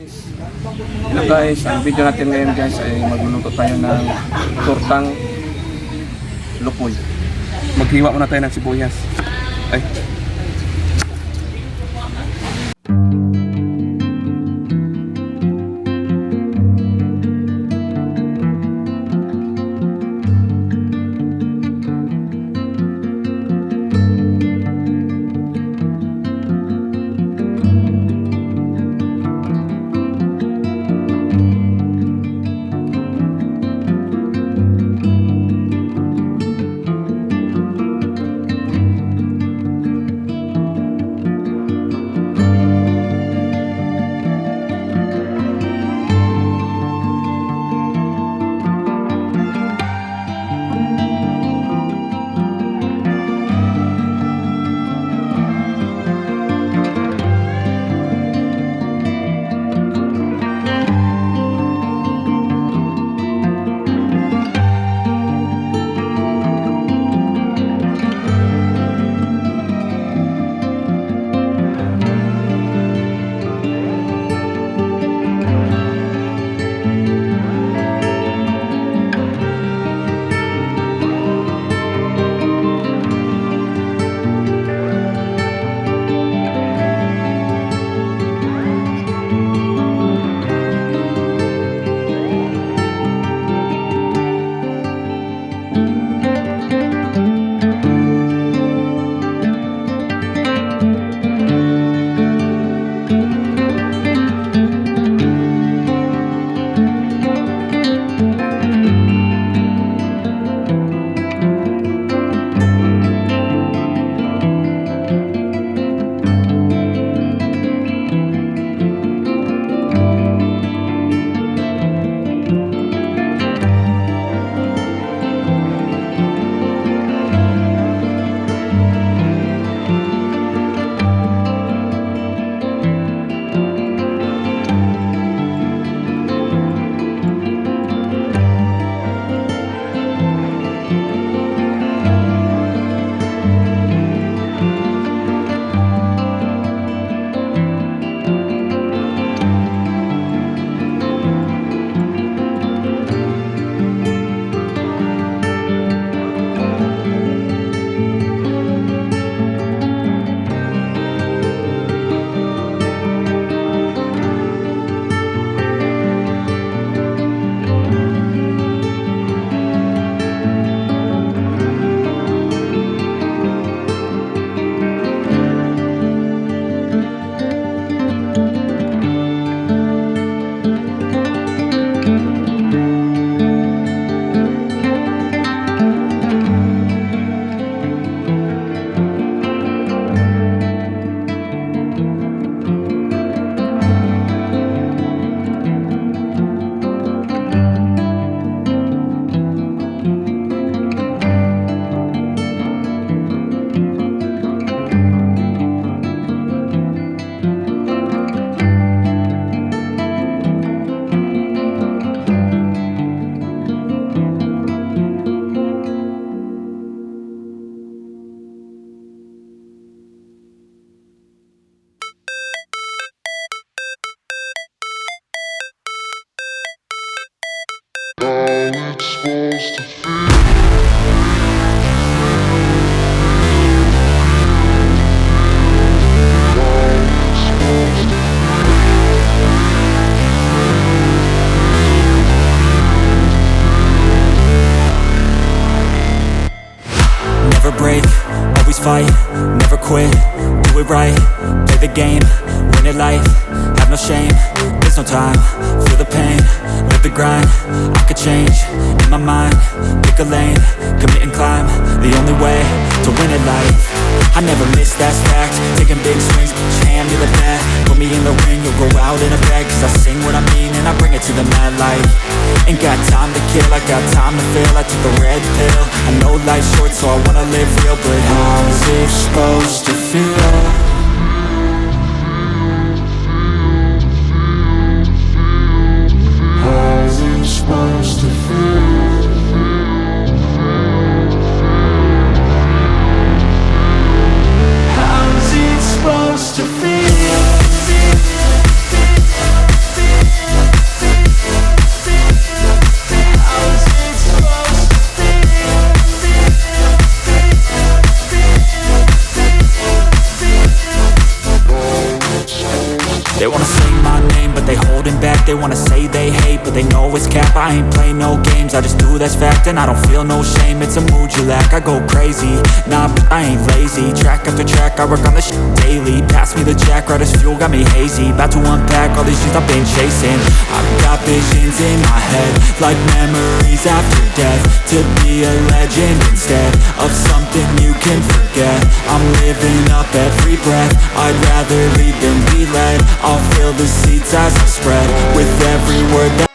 Hello guys, ang video natin ngayon guys ay magluluto tayo ng tortang lupoy. Maghiwa muna tayo ng sibuyas. Ay. Never break, always fight, never quit, do it right, play the game, win it life, have no shame, there's no time, feel the pain, live the grind, I could change, in my mind, pick a lane, commit and climb, the only way to win it life. I never miss, that's fact, taking big swings, put your hand to the bat, put me in the ring, you'll go out in a bag, cause I sing what I mean and I bring it to the mad light. Ain't got time to kill, I got time to feel, I took a red pill, I know life's short so I wanna live real, but how's it supposed to feel? How's it supposed to feel? How's it supposed to feel? They wanna say my name, but they holding back. They wanna say they hate, but they know it's cap. I ain't play no games, I just do that's fact. And I don't feel no shame, it's a mood you lack. I go crazy, nah, but I ain't lazy. Track after track, I work on this shit daily. Pass me the jack, right as fuel, got me hazy. About to unpack all these things I've been chasing. I've got visions in my head, like memories after death. To be a legend instead of something you can forget. I'm living up every breath, I'd rather lead than be led. I'll fill the seats as I spread with every word that